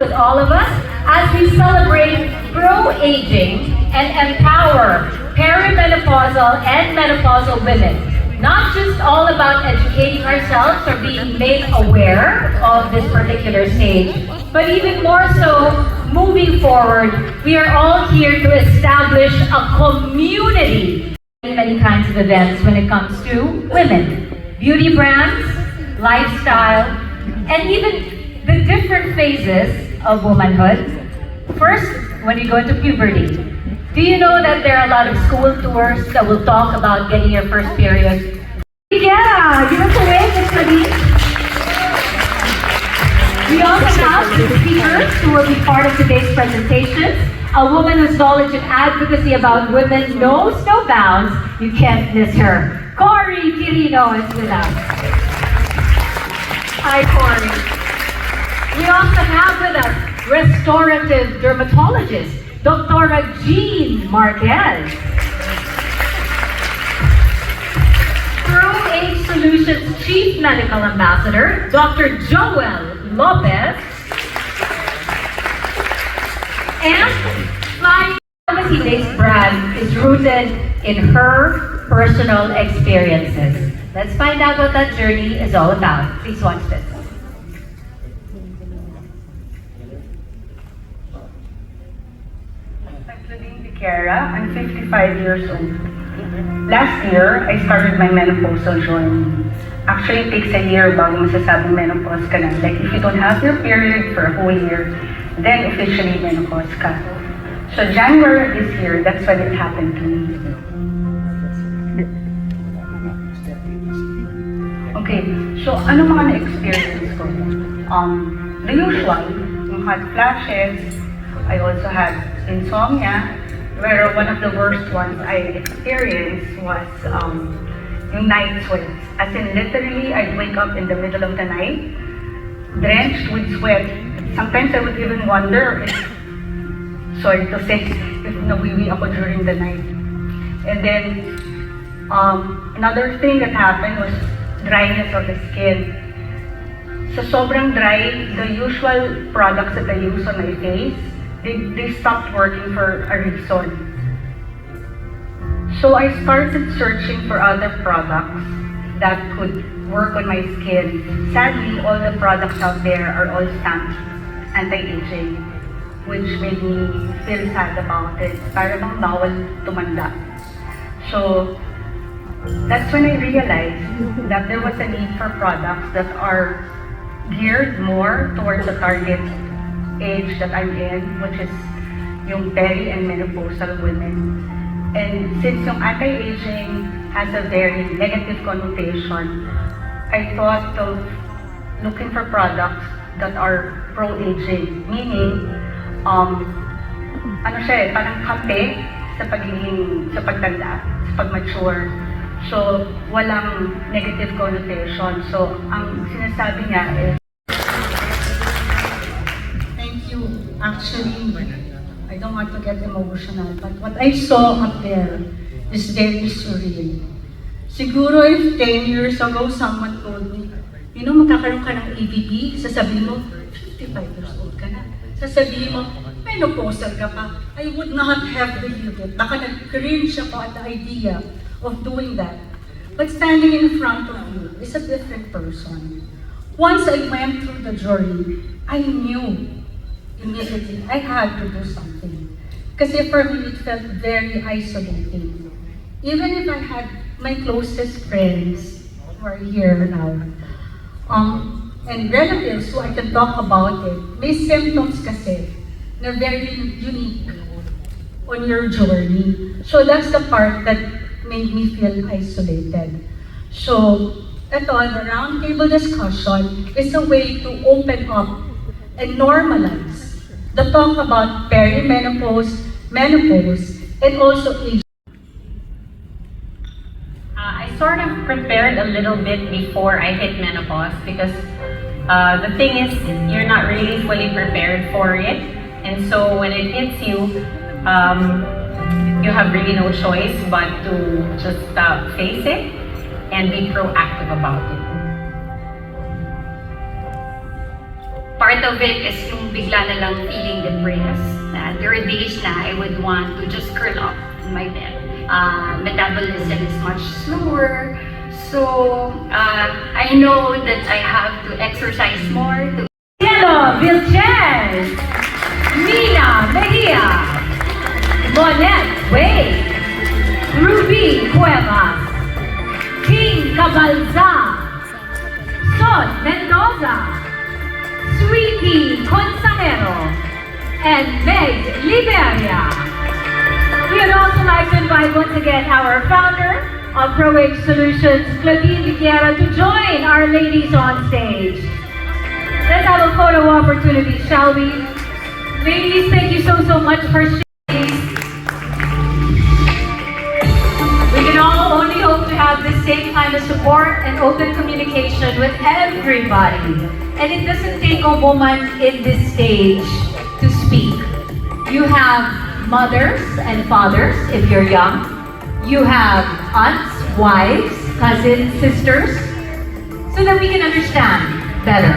with all of us as we celebrate pro-aging and empower perimenopausal and menopausal women. Not just all about educating ourselves or being made aware of this particular stage, but even more so, moving forward, we are all here to establish a community. Many kinds of events when it comes to women, beauty brands, lifestyle, and even the different phases of womanhood. First, when you go into puberty, do you know that there are a lot of school tours that will talk about getting your first period? Yeah, give us a wave, Miss Nadine. We also have the speakers who will be part of today's presentation. A woman whose knowledge and advocacy about women knows no bounds. You can't miss her. Cory Quirino is with us. Hi, Cory. We also have with us restorative dermatologist, Dr. Jean Marquez. Pro-Age Solutions Chief Medical Ambassador, Dr. Joel Lopez. And my pharmacy-based brand is rooted in her personal experiences. Let's find out what that journey is all about. Please watch this. I'm Nadine Viquera. I'm 55 years old. Last year, I started my menopausal journey. Actually, it takes a year bago masasabing menopause ka na. Like, if you don't have your period for a whole year, then officially menopause ka. So January this year, that's when it happened to me. Okay, so ano mga na-experience ko? The usual, yung hot flashes. I also had insomnia, where one of the worst ones I experienced was yung night sweats. As in, literally, I'd wake up in the middle of the night, drenched with sweat. Sometimes I would even wonder if, sorry to say, if nawiwi ako during the night. And then, another thing that happened was dryness of the skin. So sobrang dry, the usual products that I use on my face, they stopped working for a reason. So I started searching for other products that could work on my skin. Sadly, all the products out there are all stamped anti-aging, which made me feel sad about it. Para bang bawal tumanda. So that's when I realized that there was a need for products that are geared more towards the target age that I'm in, which is yung peri and menopausal women. And since yung anti-aging has a very negative connotation, I thought of looking for products that are pro-aging, meaning, ano siya eh, parang kape sa pagtanda, sa pag-mature. So, walang negative connotation. So, ang sinasabi niya is, thank you. Actually, I don't want to get emotional, but what I saw up there is very surreal. Siguro if 10 years ago, someone told me, you know, magkakaroon ka ng EVP, sasabihin mo, 55 years old ka na. Sasabihin mo, menopausal ka pa. I would not have believed it. Baka nag-cringe ako at the idea of doing that. But standing in front of you is a different person. Once I went through the journey, I knew immediately I had to do something. Kasi for me, it felt very isolating. Even if I had my closest friends who are here now, and relatives who I can talk about it, may symptoms kasi na very unique on your journey. So that's the part that made me feel isolated. So, ito, the roundtable discussion is a way to open up and normalize the talk about perimenopause, menopause, and also age. I sort of prepared a little bit before I hit menopause because the thing is, you're not really fully prepared for it. And so when it hits you, you have really no choice but to just face it and be proactive about it. Part part of it is yung bigla na lang feeling depressed. There are days na I would want to just curl up in my bed. Metabolism is much slower. So, I know that I have to exercise more to Cielo Vilches, Mina Mejia, Monette Wade, Ruby Cuevas, King Cabalza, Son Mendoza, Sweetie Consahero, and Meg Liberia. We would also like to invite once again our founder of ProAge Solutions, Claudine Viquera, to join our ladies on stage. Let's have a photo opportunity, shall we? Ladies, thank you so much for sharing. We can all only hope to have the same kind of support and open communication with everybody. And it doesn't take a woman in this stage to speak. You have mothers and fathers if you're young. You have aunts, wives, cousins, sisters, so that we can understand better.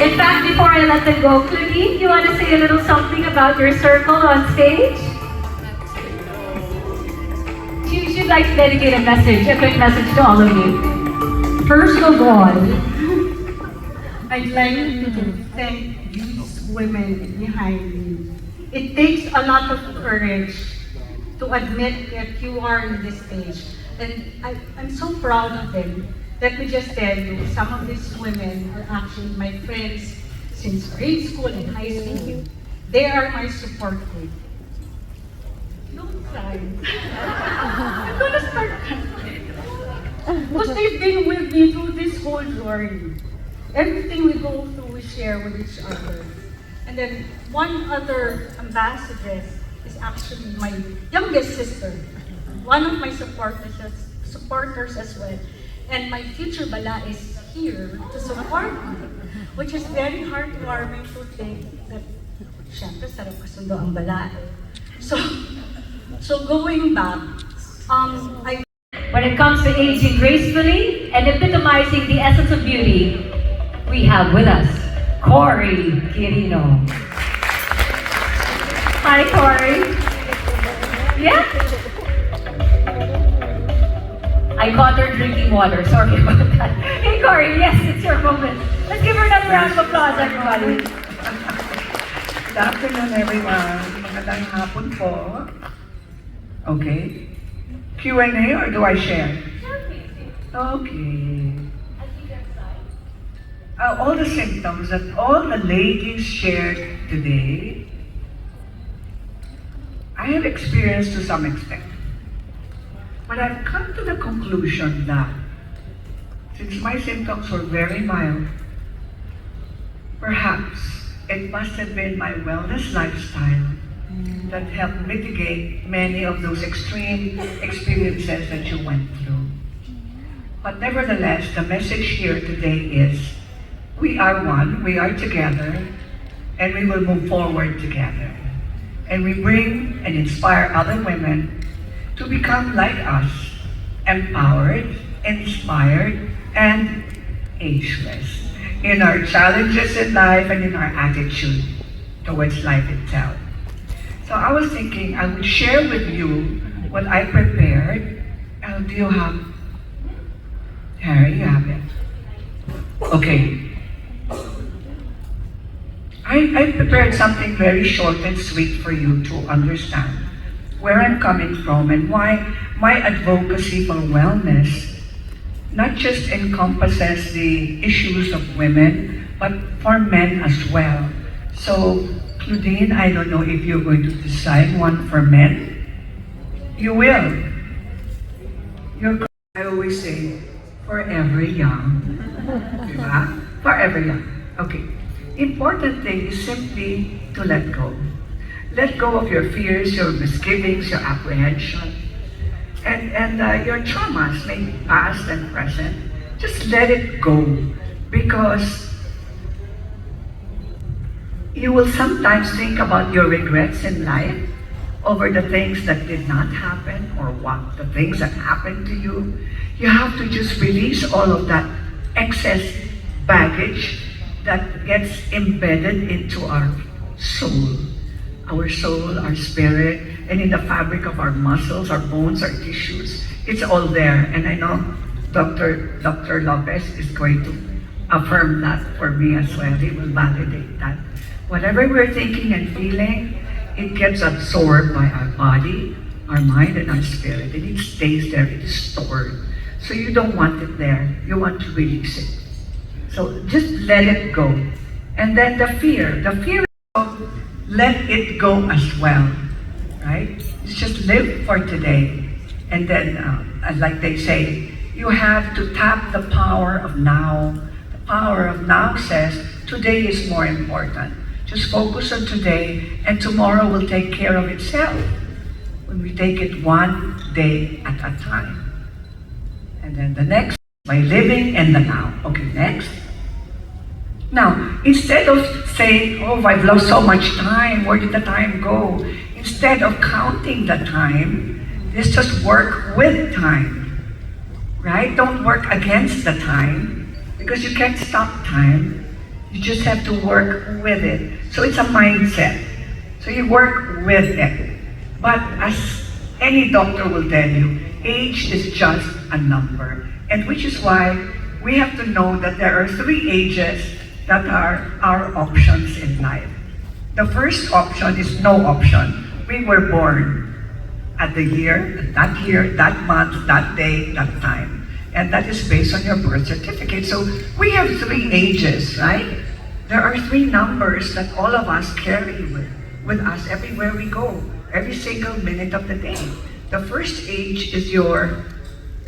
In fact, before I let them go, Claudine, you want to say a little something about your circle on stage? She'd like to dedicate a quick message to all of you. First of all, I'd like to thank these women behind me. It takes a lot of courage to admit that you are in this stage. And I'm so proud of them. Let me just tell you, some of these women are actually my friends since grade school and high school. They are my support group. Don't cry. I'm gonna start crying. Because they've been with me through this whole journey. Everything we go through, we share with each other. And then one other ambassadress is actually my youngest sister. One of my supporters as well. And my future bala is here to support me, which is very heartwarming to think that, syempre, sarap kasundo ang bala. So going back, When it comes to aging gracefully and epitomizing the essence of beauty, we have with us Cory Quirino. Hi, Cory. Yeah? I caught her drinking water. Sorry about that. Hey, Cory, yes, it's your moment. Let's give her another round of applause, everybody. Good afternoon, everyone. Magandang hapon po. Okay. Q&A or do I share? Okay. All the symptoms that all the ladies shared today, I have experienced to some extent. But I've come to the conclusion that since my symptoms were very mild, perhaps it must have been my wellness lifestyle that helped mitigate many of those extreme experiences that you went through. But nevertheless, the message here today is we are one, we are together, and we will move forward together. And we bring and inspire other women to become like us, empowered, inspired, and ageless in our challenges in life and in our attitude towards life itself. So I was thinking I would share with you what I prepared. Do you have, Harry, you have it? Okay. I prepared something very short and sweet for you to understand where I'm coming from and why my advocacy for wellness not just encompasses the issues of women, but for men as well. So, Claudine, I don't know if you're going to decide one for men. You will. I always say, forever young. Diba? Forever young. Okay. Important thing is simply to let go. Let go of your fears, your misgivings, your apprehension, and your traumas, maybe past and present. Just let it go, because you will sometimes think about your regrets in life over the things that did not happen or what the things that happened to you. You have to just release all of that excess baggage that gets embedded into our soul, our spirit, and in the fabric of our muscles, our bones, our tissues. It's all there. And I know Dr. Lopez is going to affirm that for me as well. He will validate that. Whatever we're thinking and feeling, it gets absorbed by our body, our mind, and our spirit. And it stays there, it is stored. So you don't want it there. You want to release it. So just let it go. And then the fear of let it go as well, right? It's just live for today. And then, like they say, you have to tap the power of now. The power of now says, today is more important. Just focus on today, and tomorrow will take care of itself when we take it one day at a time. And then the next, by living in the now. Okay, next. Now, instead of saying, oh, I've lost so much time, where did the time go? Instead of counting the time, let's just work with time, right? Don't work against the time, because you can't stop time. You just have to work with it. So it's a mindset. So you work with it. But as any doctor will tell you, age is just a number. And which is why we have to know that there are 3 ages that are our options in life. The first option is no option. We were born at the year, that month, that day, that time. And that is based on your birth certificate. So we have 3 ages, right? There are 3 numbers that all of us carry with us everywhere we go, every single minute of the day. The first age is your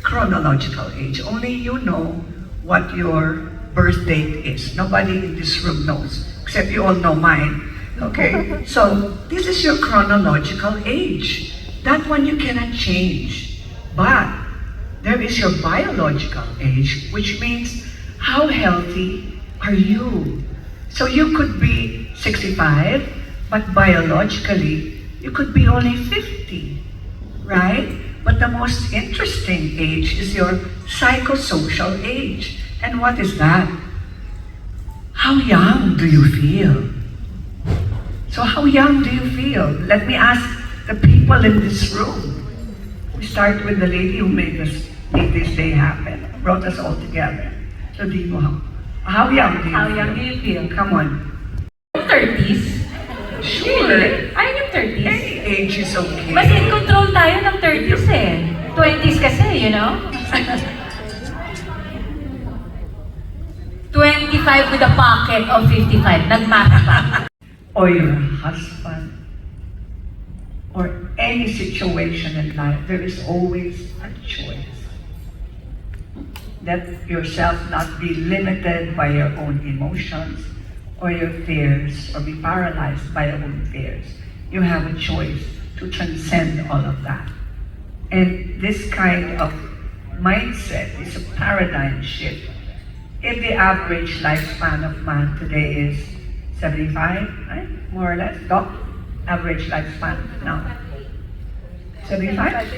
chronological age. Only you know what your birth date is. Nobody in this room knows, except you all know mine. Okay? So this is your chronological age. That one you cannot change. But there is your biological age, which means how healthy are you? So you could be 65, but biologically, you could be only 50, right? But the most interesting age is your psychosocial age. And what is that? How young do you feel? So how young do you feel? Let me ask the people in this room. We start with the lady who made this day happen, brought us all together. So Dimo, how young do you How feel? young do you feel? Come on. 30s? Sure. Ay, yung 30s. Any age is okay. Mas in control tayo ng 30s eh. 20s kasi, you know? 25 with a pocket of 55. Nagmath pa. Or your husband, or any situation in life, there is always a choice. Let yourself not be limited by your own emotions or your fears, or be paralyzed by your own fears. You have a choice to transcend all of that. And this kind of mindset is a paradigm shift. If the average lifespan of man today is 75, right? More or less, doc? Average lifespan now. 75?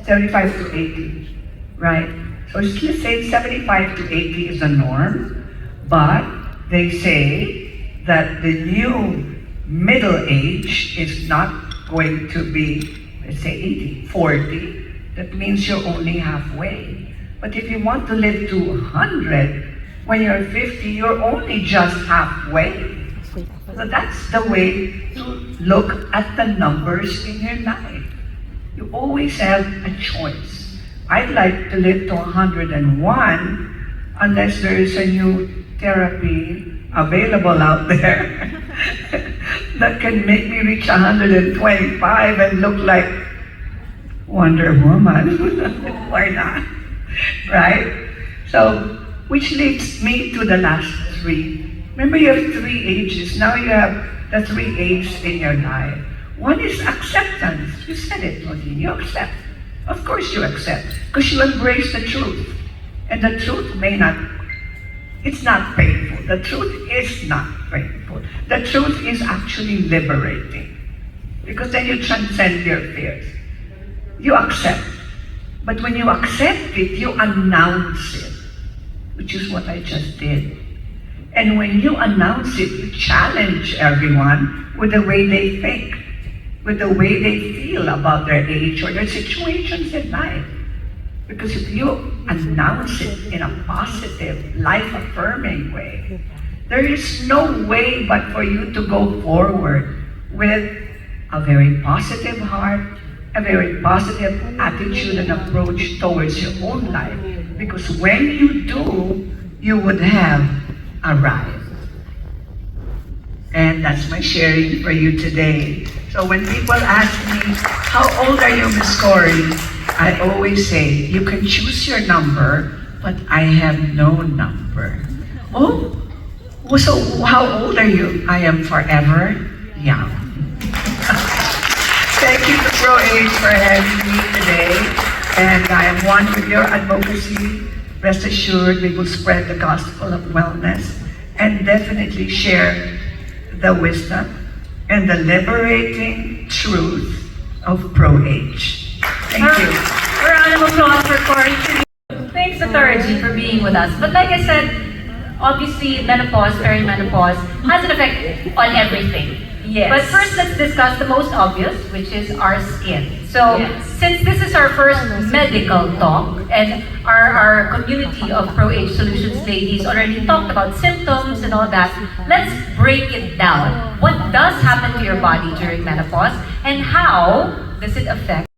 75 to 80, right? So let's say 75 to 80 is the norm, but they say that the new middle age is not going to be, let's say 80, 40. That means you're only halfway. But if you want to live to 100, when you're 50, you're only just halfway. So that's the way to look at the numbers in your life. You always have a choice. I'd like to live to 101 unless there is a new therapy available out there that can make me reach 125 and look like Wonder Woman. Why not? Right? So, which leads me to the last 3. Remember, you have 3 ages. Now you have the 3 ages in your life. One is acceptance. You said it, Claudine. You accept. Of course you accept, because you embrace the truth. And the truth it's not painful. The truth is not painful. The truth is actually liberating. Because then you transcend your fears. You accept. But when you accept it, you announce it, which is what I just did. And when you announce it, you challenge everyone with the way they think, with the way they feel about their age or their situations in life. Because if you announce it in a positive, life-affirming way, there is no way but for you to go forward with a very positive heart, a very positive attitude and approach towards your own life. Because when you do, you would have arrived. And that's my sharing for you today. So when people ask me, how old are you, Miss Cory? I always say, you can choose your number, but I have no number. Oh, so how old are you? I am forever young. Thank you to ProAge for having me today. And I am one with your advocacy. Rest assured, we will spread the gospel of wellness and definitely share the wisdom and the liberating truth of ProAge. Thank you. A round of applause for Cory. Thanks, Dr. G, for being with us. But like I said, obviously menopause, perimenopause has an effect on everything. Yes. But first, let's discuss the most obvious, which is our skin. So, since this is our first medical talk, and our community of ProAge Solutions ladies already talked about symptoms and all that, let's break it down. What does happen to your body during menopause, and how does it affect